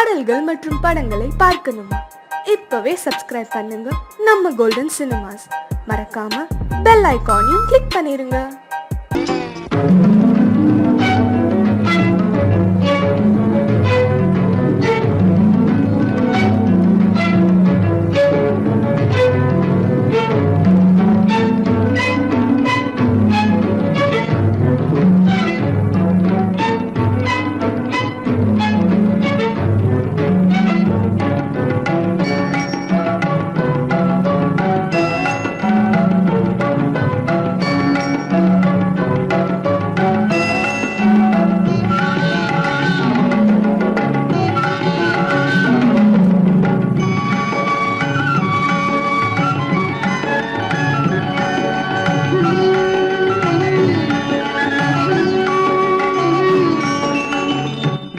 பாடல்கள் மற்றும் படங்களை பார்க்கணுமா? இப்பவே சப்ஸ்கிரைப் பண்ணுங்க நம்ம கோல்டன் சினிமாஸ். மறக்காம பெல் ஐகானையும் கிளிக் பண்ணிருங்க.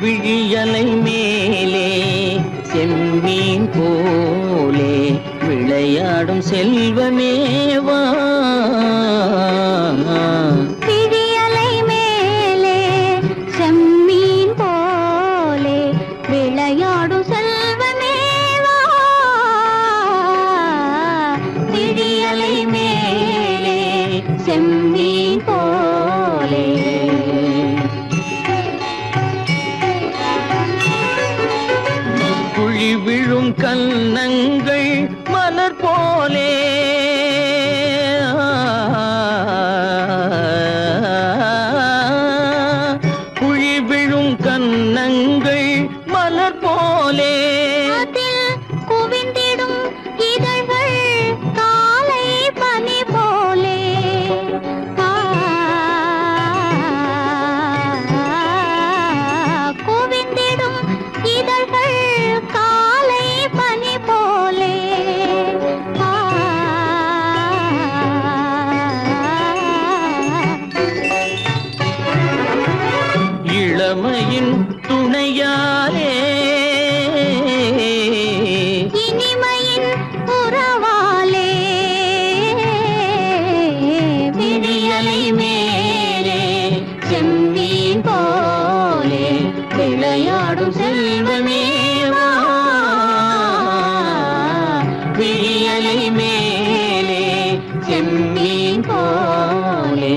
விழியலை மேலே செம்மீன் போலே விளையாடும் செல்வமேவா. விழியலை மேலே செம்மீன் போலே விளையாடும் செல்வமேவா. விழியலை மேலே செம்மீன் போலே விழும் கன்னங்கள் மலர் போலே குழி விழும் கன்னங்கள் மலர் போலே குவிந்திடும் இதழ்கள் காலை பனி போலே. குவிந்திடும் இதழ்கள் காலை பனி போலே. இளமையின் துணையாலே இனிமையின் உறவாலே விழியலை மேலே செம்மீன் போலே விளையாடும் செல்வமேவா. விழியலை மேலே செம்மீன் போலே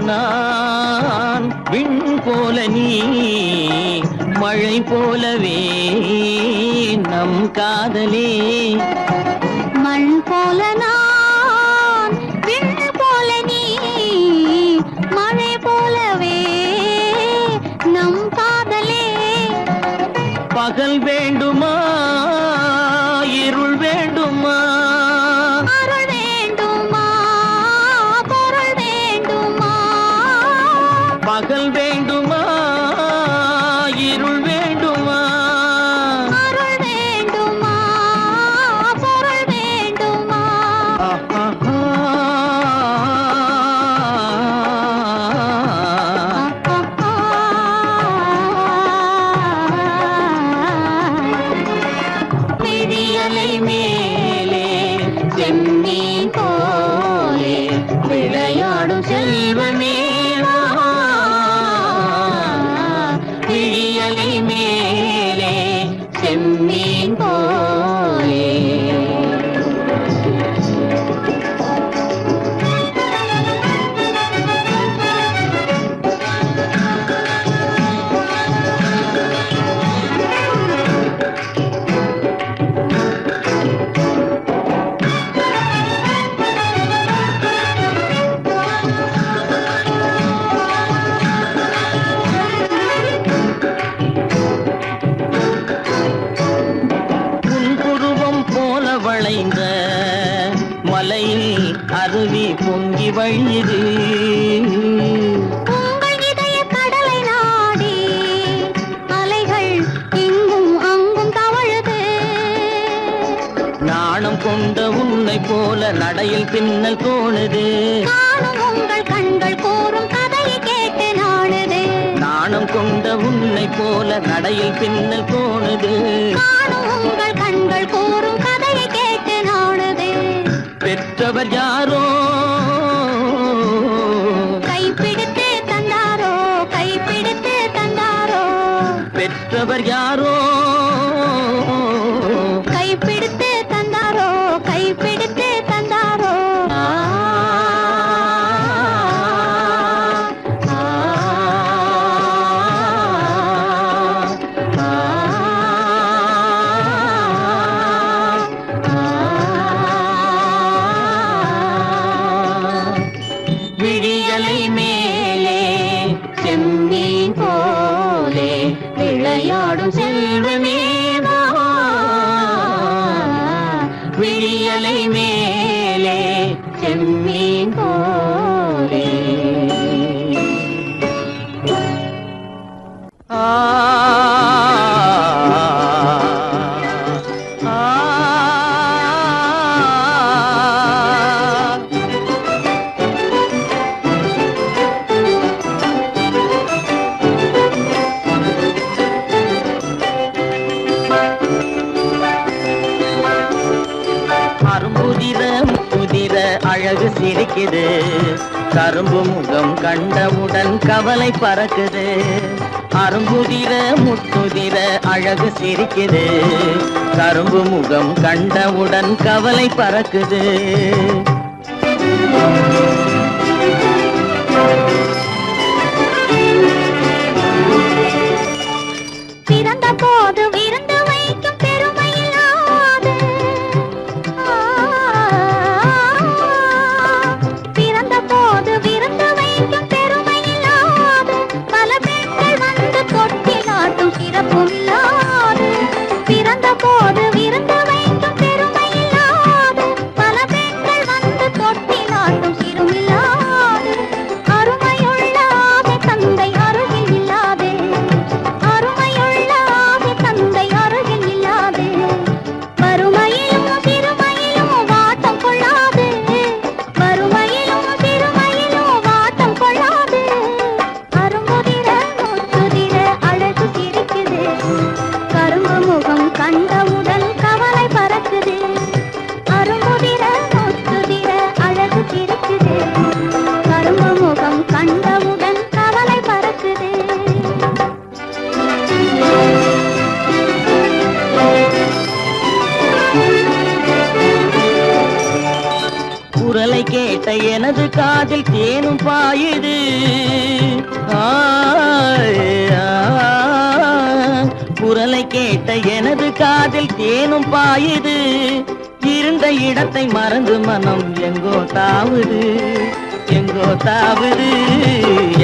நான் விண் போல நீ மழை போலவே நம் காதலே. மண் போல நான் விண் போல நீ மழை போலவே நம் காதலே. பகல் வேண்டுமா இருள் வேண்டுமா? அருள் வேண்டுமா பொருள் வேண்டுமா? பகல் வேண்டுமா இருள் வேண்டுமா? அருள் வேண்டுமா பொருள் வேண்டுமா? விழியலை மேலே செம்மீன் போலே விளையாடும் செல்வமேவா. விழியலை மேலே செம்மீன் போலே வளைந்த மலையில் அருவி பொங்கி வழியுது. உங்கள் இதய கடலை நாடி அலைகள் இங்கும் அங்கும் தவழுது. நாணம் கொண்ட உன்னை போ போல நடையில் பின்னல் தோணுது. காணும் உங்கள் கண்கள் கூறும் கதையை கேட்டு நாடுது. நாணம் கொண்ட உன்னை போல நடையில் பின்னல் தோணுது. காணும் உங்கள் கண்கள் கூறும் கதையை கேட்டு நாடுது. பெற்றவர் யாரோ கைப்பிடித்து தந்தாரோ, கைப்பிடித்து தந்தாரோ. பெற்றவர் யாரோ கைப்பிடித்து தந்தாரோ, கைப்பிடித்து தந்தாரோ. விழியலை மேலே செம்மீன் போலே விளையாடும் செல்வமே வா. விழியலை மேலே செம்மீன் போலே. ஆ அரும்புதிர அழகு சிரிக்குது. கரும்பு முகம் கண்டவுடன் கவலை பறக்குது. அரும்புதிர முத்துதிர அழகு சிரிக்குது. கரும்பு முகம் கண்டவுடன் கவலை பறக்குது. பிறந்த போது விருந்து வைக்கும் பெருமையில்லாது. பிறந்த போது விருந்து வைக்கும் பெருமையில்லாது. பல பெண்கள் வந்து தொட்டிலாட்டும் சிறப்பும் இல்லாது. பிறந்த போது விருந்து வைக்கும் பெருமையில்லாது. பல பெண்கள் வந்து தொட்டிலாட்டும் சிறுமில்லாது. அருமையுள்ள ஆவி தந்தை அருகில் இல்லாதே. அருமையுள்ள ஆவி தந்தை அருகில் இல்லாதே. வறுமையிலும் சிறுமையிலும் வாட்டம் கொள்ளாது. வறுமையிலும் சிறுமையிலும் வாட்டம் கொள்ளாது. அரும்புதிர முத்துதிர அழகு சிரிக்குது. கரும்பு முகம் கண்டவுடன் கவலை பறக்குது. அரும்புதிர முத்துதிர அழகு சிரிக்குது. கரும்பு முகம் கண்டவுடன் கவலை பறக்குது. குரலை கேட்ட எனது காதில் தேனும் பாயுது. குரலை கேட்ட எனது காதில் தேனும் பாயுது. இருந்த இடத்தை மறந்து மனம் எங்கோ தாவுது. எங்கோ தாவுது,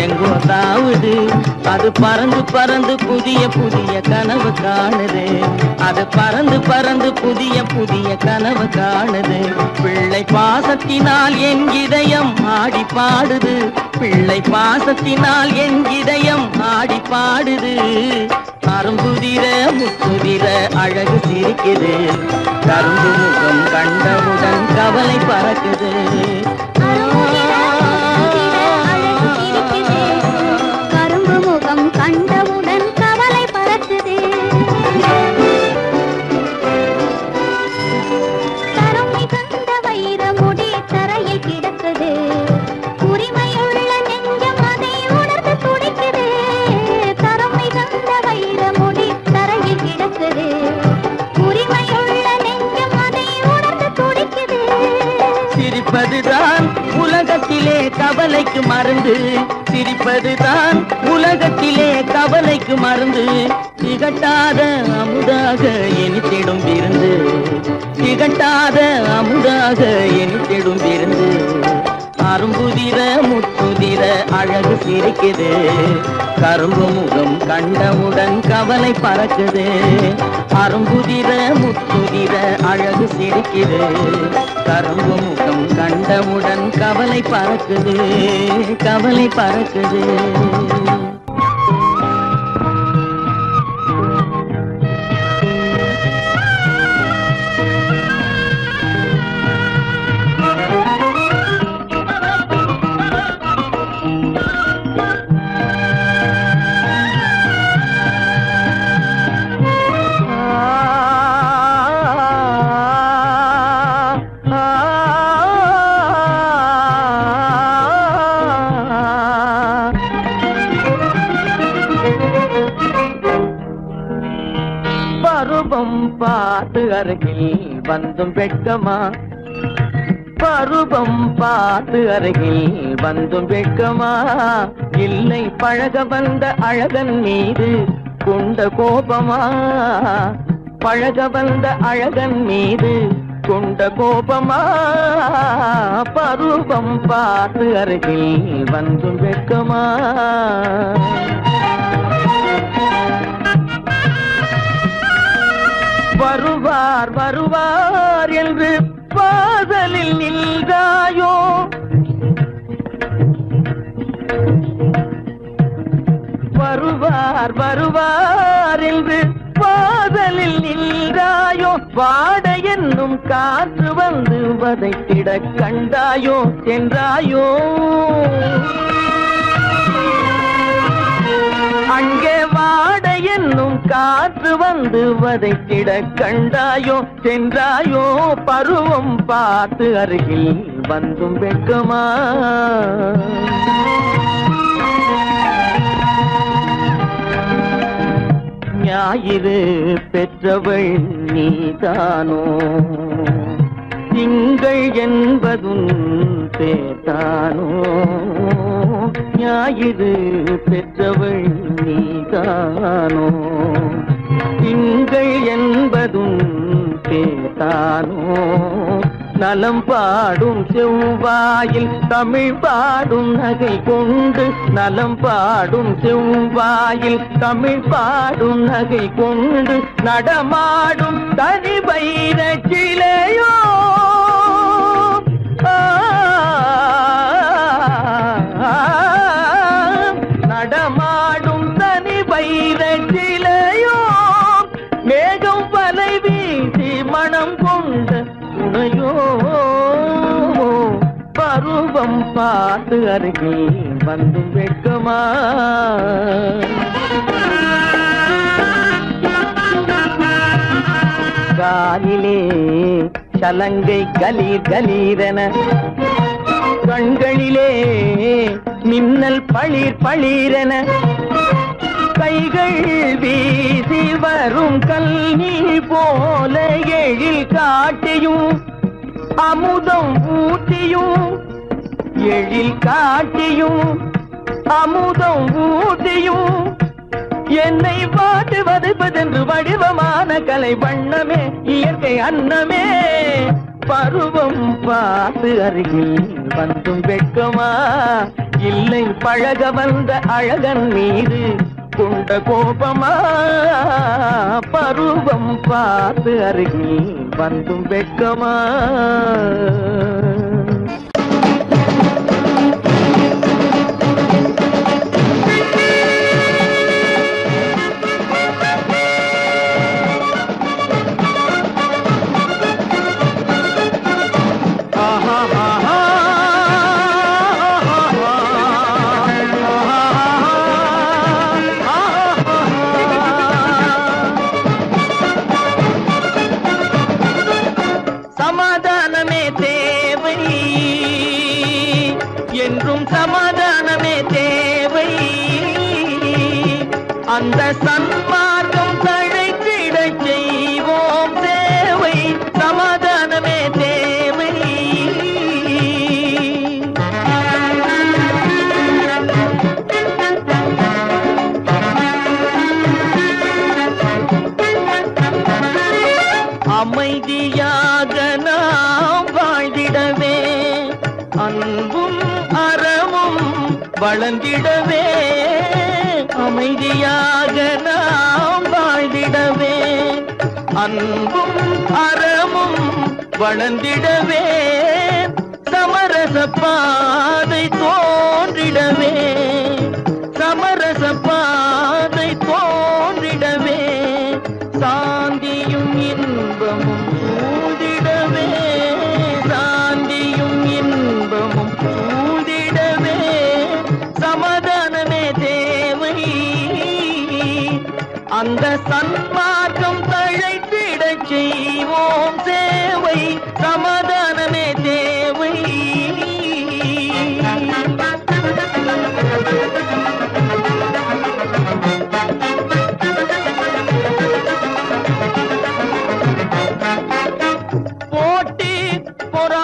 எங்கோ தாவுது. அது பறந்து பறந்து புதிய புதிய கனவு காணுது. அது பறந்து பறந்து புதிய புதிய கனவு காணுது. பிள்ளை பாசத்தினால் என் இதயம் ஆடி பாடுது. பிள்ளை பாசத்தினால் என் இதயம் ஆடி பாடுது. அரும்புதிர முத்துதிர அழகு சிரிக்குது. கரும்பு முகம் கண்டவுடன் கவலை பறக்குது. கரும்பு முகம் கண்டவுடன் கவலை பறக்குது. தரம் மிகுந்த வைரமுடி தரையில் கிடக்குது. உரிமையுள்ள நெஞ்சம் அதை உணர்ந்து துடிக்குது. தரம் மிகுந்த வைரமுடி தரையில் கிடக்குது. உரிமையுள்ள நெஞ்சம் அதை உணர்ந்து துடிக்குது. சிரிப்பதுதான் உலகத்திலே கவலைக்கு மருந்து. சிரிப்பதுதான் உலகத்திலே கவலைக்கு மருந்து. திகட்டாத அமுதாக இனித்திடும் விருந்து. திகட்டாத அமுதாக இனித்திடும் விருந்து. அரும்புதிர முத்துதிர அழகு சிரிக்குது. கரும்பு முகம் கண்டவுடன் கவலை பறக்குது. அரும்புதிர முத்துதிர அழகு சிரிக்குது. கரும்பு முகம் கண்டவுடன் கவலை பறக்குது. கவலை பறக்குது. அருகில் வந்தும் வெட்கமா பருவம் பார்த்து அருகில் வந்தும் வெட்கமா இல்லை பழக வந்த அழகன் மீது கொண்ட கோபமா பழக வந்த அழகன் மீது கொண்ட கோபமா பருவம் பார்த்து அருகில் வந்தும் வெட்கமா வருவார் வருவார் என்று வாசலில் நின்றாயோ வருவார் வருவார் என்று வாசலில் நின்றாயோ வாட என்னும் காற்று வந்து வதைத்திட கண்டாயோ சென்றாயோ அங்கே வாட என்னும் காற்று வந்து வதைத்திட கண்டாயோ சென்றாயோ பருவம் பார்த்து அருகில் வந்தும் வெட்கமா ஞாயிறு பெற்றவள் நீதானோ திங்கள் என்பதும் பேத்தானோ ஞாயிறு பெற்றவள் நீதானோ திங்கள் என்பதும் பேத்தானோ நலம் பாடும் செவ்வாயில் தமிழ் பாடும் நகை கொண்டு நலம் பாடும் செவ்வாயில் தமிழ் பாடும் நகை கொண்டு நடமாடும் தனி வைர சிலையோ நடமாடும் தனி வைர சிலையோ மேகம் வலை வீசி மனம் கொண்ட துணையோ பருவம் பார்த்து அருகில் வந்து வெட்கமா காலிலே சலங்கை கலீர் கலீரென கண்களிலே மின்னல் பளிர் பளிரென கைகள் வீசி வரும் கல்வி போல எழில் காட்டியும் அமுதம் ஊட்டியும் எழில் காட்டியும் அமுதம் ஊட்டியும் என்னை பாட்டு வதைப்பதென்று வடிவமான கலை வண்ணமே இயற்கை அன்னமே பருவம் பார்த்து அருகில் வந்தும் வெட்கமா இல்லை பழக வந்த அழகன் மீது கொண்ட கோபமா பருவம் பார்த்து அருகில் வந்தும் வெட்கமா சமாதானமே தேவை என்றும் சமாதானமே தேவை அந்த சன்மார்க்கம் தழைத்திட செய்வோம் தேவை சமாதானமே தேவை அமைதியாக நாம் வாழ்ந்திடவே அன்பும் அறமும் வளர்ந்திடவே அமைதியாக நாம் வாழ்ந்திடவே அன்பும் அறமும் வளர்ந்திடவே சமரச பாதை தோன்றிடவே சமரச பாதை தோன்றிடவே சாந்தியும் இன்பமும் சூழ்ந்திடவே சாந்தியும் இன்பமும் சூழ்ந்திடவே சமாதானமே தேவை அந்த சன்மார்க்கம் தழைத்திடச் செய்வோம் சேவை சமாதானமே தேவை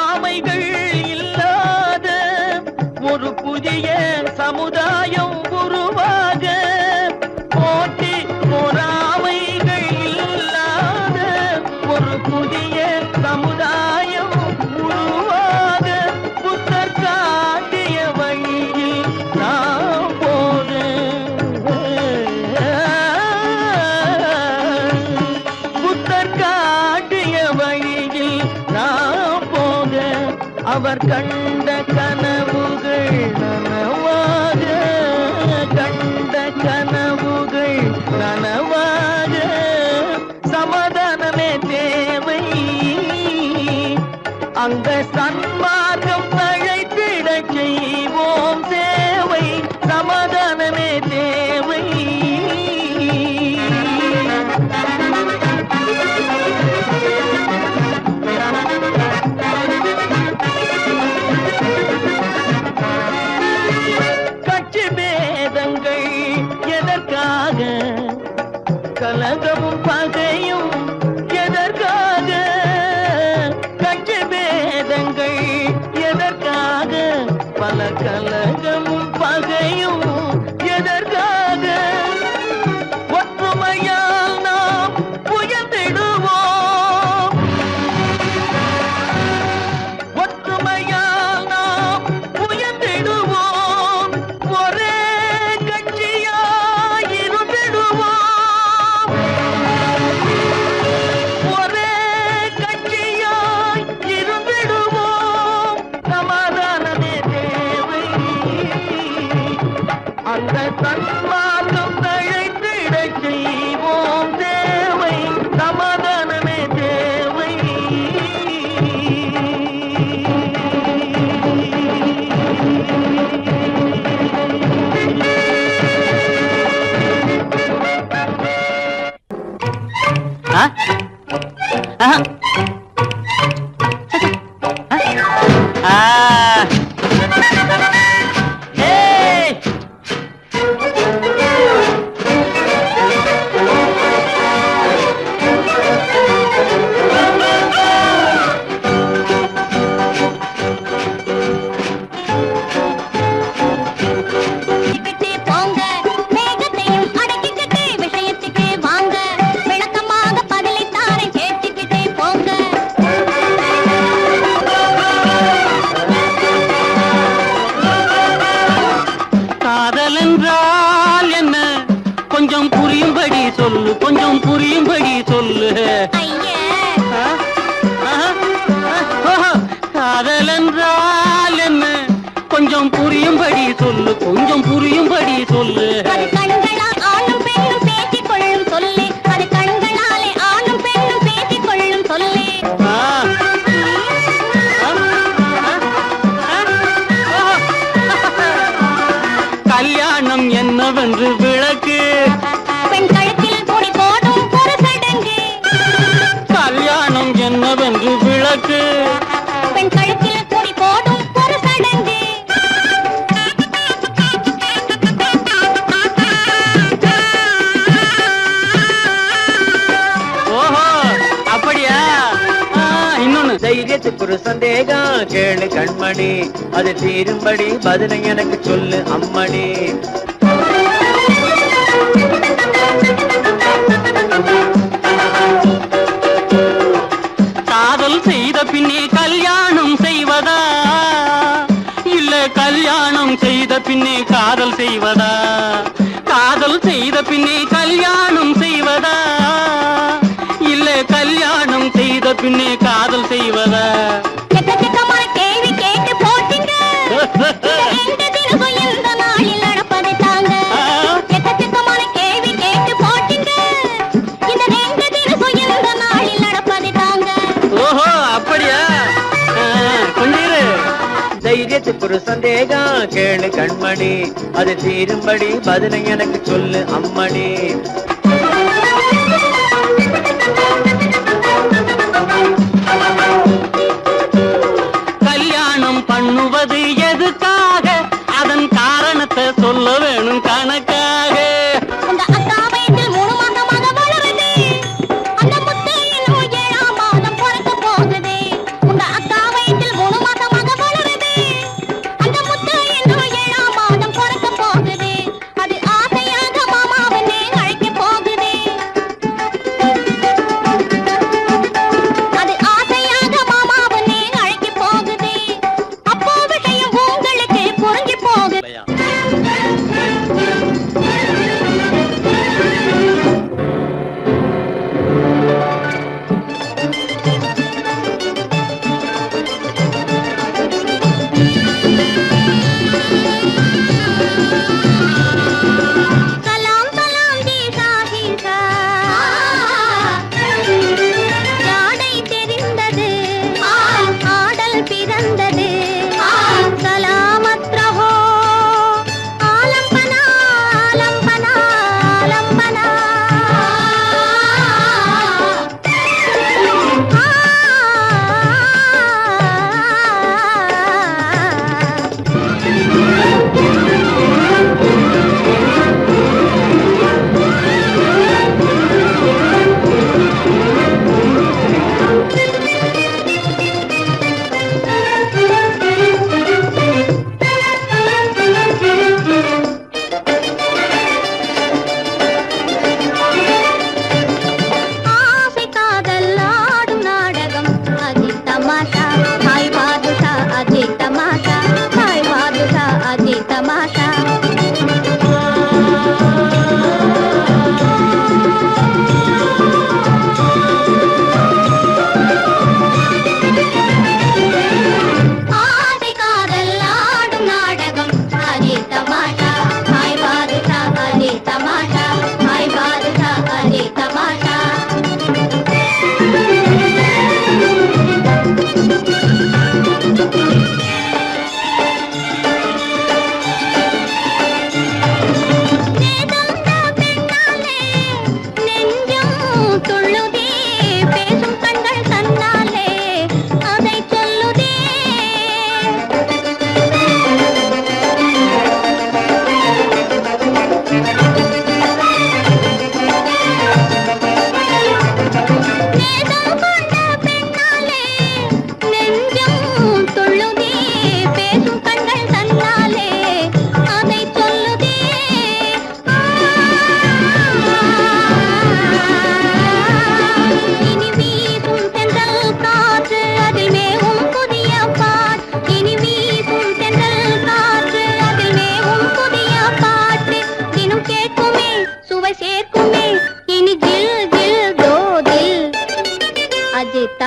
பொறாமைகள் இல்லாத ஒரு புதிய சமுதாயம் உருவாக, போட்டி பொறாமைகள் இல்லாத ஒரு புதிய சமுதாயம் உருவாக, புத்தர் காட்டிய வழியில் நாம் போக, புத்தர் காட்டிய வழியில் நாம் போக, அவர் கண்ட கனவுகள் நனவாக, கண்ட கனவுகள் நனவாக, சமாதானமே தேவை, அங்க சன்மார்க்கம் தழைத்திடச் செய்வோம் சேவை, சமாதானமே தேவை. கட்சி பேதங்கள் எதற்காக, கலகமும் பகையும் எதற்காக, கட்சி பேதங்கள் எதற்காக, பல கலகமும் பகையும் எதற்காக, ஒற்றுமையால் நாம் உயர்ந்திடுவோம், ஒற்றுமையால் நாம் உயர்ந்திடுவோம், ஒரே கட்சியாய் இருந்திடுவோம், ஒரே கட்சியாய் இருந்திடுவோம், சமாதானமே தேவை, அந்த சன்மார்க்கம் தழைத்திடச் செய்வோம் தேவை, சமாதானமே தேவை. கிட்டே போங்க, மேகத்தையும் அடக்கிக்கிட்டு விஷயத்துக்கு வாங்க, விளக்கமாக பதிலை தாரேன் கேட்டுக்கிட்டே போங்க. காதல் என்றால் என்ன, கொஞ்சம் புரியும்படி சொல்லு, கொஞ்சம் புரியும்படி சொல்லு. ஐயே, காதல் என்றால் என்ன, கொஞ்சம் புரியும்படி சொல்லு, கொஞ்சம் புரியும்படி சொல்லு. அது கண்களால் ஆணும் பெண்ணும் பேசிக் கொள்ளும் சொல்லு, அது கண்களாலே ஆணும் பெண்ணும் பேசிக் கொள்ளும் சொல்லு. ஆ, கல்யாணம் என்னவென்று விளக்கு, பெண் கழுத்தில் கொடி போடும் ஒரு சடங்கு, கல்யாணம் என்னவென்று விளக்கு, பெண் கழுத்தில் கொடி போடும் ஒரு சடங்கு. ஓஹோ அப்படியா. இன்னொன்னு, தைரியத்துக்கு ஒரு சந்தேகம் கேளு கண்மணி, அது தீரும்படி பதிலை எனக்கு சொல்லு அம்மணி. காதல் செய்த பின்னே கல்யாணம் செய்வதா, இல்ல கல்யாணம் செய்த பின்னே காதல் செய்வதா, காதல் செய்த பின்னே கல்யாணம் செய்வதா, இல்ல கல்யாணம் செய்த பின்னே காதல் செய்வதா. எக்கச்சக்கமான கேள்வி கேட்டு போட்டீங்க, இந்த தினமும் இந்த நாளில் நடப்பதை தாங்க. எக்கச்சக்கமான கேள்வி கேட்டு போட்டீங்க, இந்த ரெண்டு தினமும் இந்த நாளில் நடப்பதை தாங்க. ஓஹோ அப்படியா. கொஞ்சம் இரு. தைரியத்துக்கு ஒரு சந்தேகம் கேளு கண்மணி, அது தீரும்படி பதிலை எனக்கு சொல்லு அம்மணி. கல்யாணம் பண்ணுவது எதுக்காக, அதன் காரணத்தை சொல்ல வேணும் கணக்காக. உங்க அக்கா வயிற்றில் 3 மாதமாக வளருது, அந்த முத்து இன்னும் 7ஆம் மாதம் பிறக்க போகுது. உங்க அக்கா வயிற்றில் 3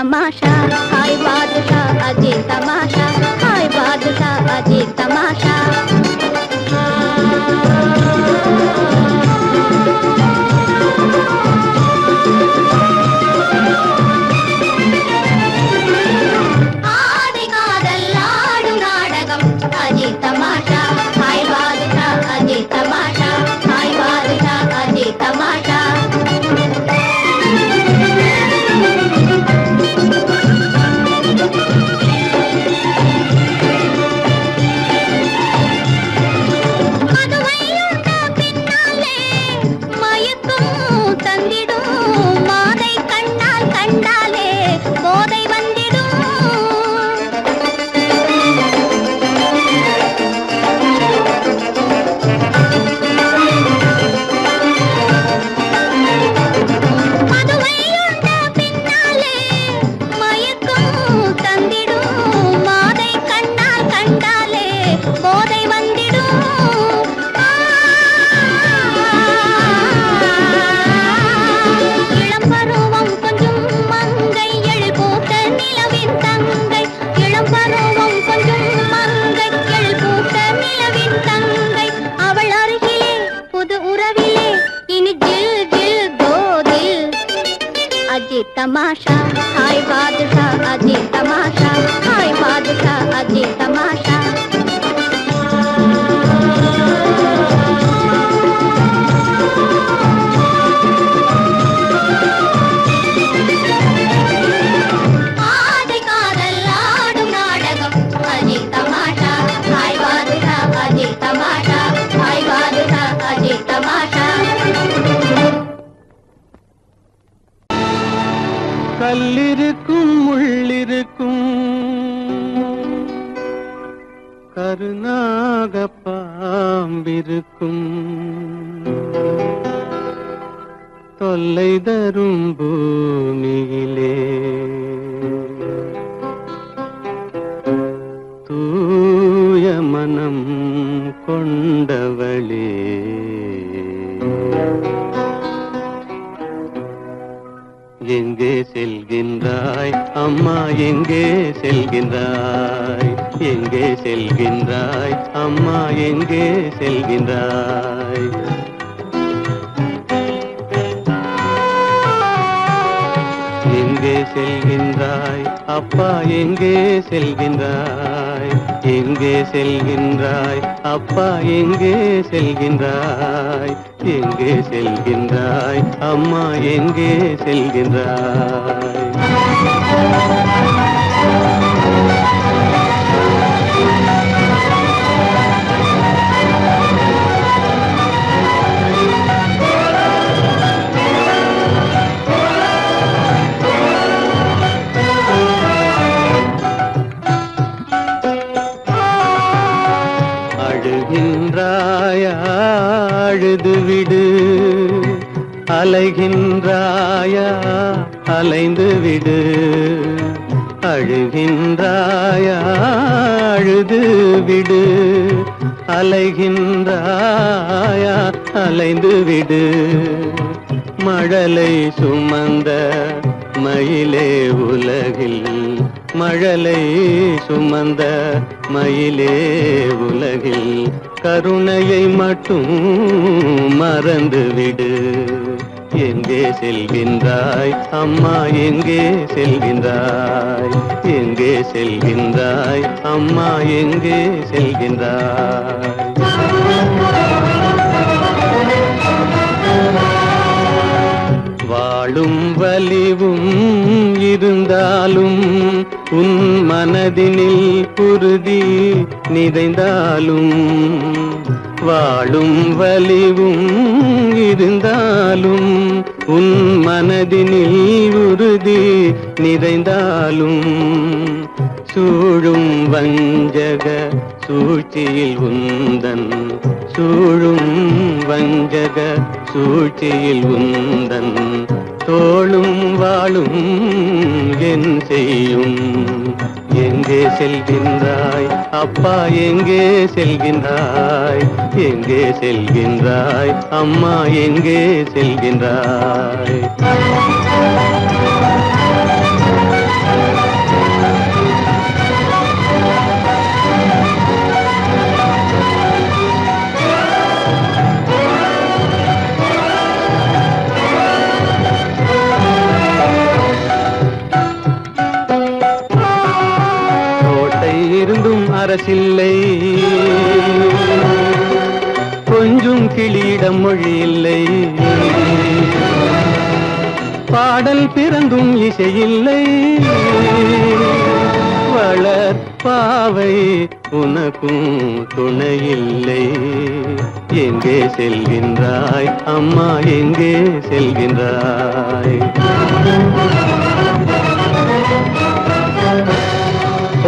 तमाशा हाय बादशाह अजीब तमाशा हाय बादशाह अजीब तमाशा तमाशा हाय बादशाह अजीब तमाशा हाय बादशाह अजीब तमाशा आदि कादल आडुम नाटकम अजीब तमाशा हाय बादशाह अजीब तमाशा हाय बादशाह अजीब तमाशा கல்லிருக்கும் முள்ளிருக்கும் கருநாக பாம்பிருக்கும் தொல்லை தரும் பூமியிலே தூய மனம் கொண்டவளே எங்கே செல்கின்றாய் அம்மா எங்கே செல்கின்றாய் எங்கே செல்கின்றாய் அம்மா எங்கே செல்கின்றாய் எங்கே செல்கின்றாய் அப்பா எங்கே செல்கின்றாய் எங்கே செல்கின்றாய் அப்பா எங்கே செல்கின்றாய் எங்கே செல்கின்றாய் அம்மா எங்கே செல்கின்றாய் அழுகின்றாயா அழுது விடு அலைகின்றாயா அலைந்து விடு அழுகின்றாயா அழுது விடு அலைகின்றாயா அலைந்து விடு மழலை சுமந்த மயிலே உலகில் மழலை சுமந்த மயிலே உலகில் கருணையை மட்டும் மறந்துவிடு எங்கே செல்கின்றாய் அம்மா எங்கே செல்கின்றாய் எங்கே செல்கின்றாய் அம்மா எங்கே செல்கின்றாய் வாழும் வலிவும் இருந்தாலும் உன் மனதினில் உறுதி நிறைந்தாலும் வாழும் வலிவும் இருந்தாலும் உன் மனதினில் உறுதி நிறைந்தாலும் சூழும் வஞ்சக சூழ்ச்சியில் உந்தன் சூழும் வஞ்சக சூழ்ச்சியில் உந்தன் தோளும் வாழும் என் செய்யும் எங்கே செல்கின்றாய் அப்பா எங்கே செல்கின்றாய் எங்கே செல்கின்றாய் அம்மா எங்கே செல்கின்றாய் இருந்தும் அரசில்லை, கொஞ்சும் கிளியிடம் மொழி இல்லை. பாடல் பிறந்தும் இசையில்லை, வளர் பாவை உனக்கும் துணையில்லை. எங்கே செல்கின்றாய் அம்மா, எங்கே செல்கின்றாய்?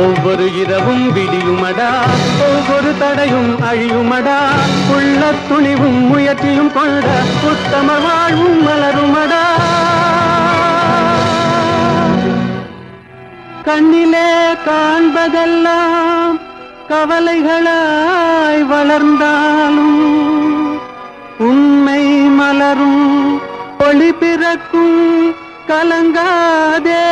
ஒவ்வொரு இரவும் விடியுமடா, ஒவ்வொரு தடையும் அழியுமடா, உள்ள துணிவும் முயற்சியும் கொண்ட உத்தம வாழ்வும் மலருமடா. கண்ணிலே காண்பதெல்லாம் கவலைகளாய் வளர்ந்தாலும் உண்மை மலரும், ஒளி பிறக்கும், கலங்காதே.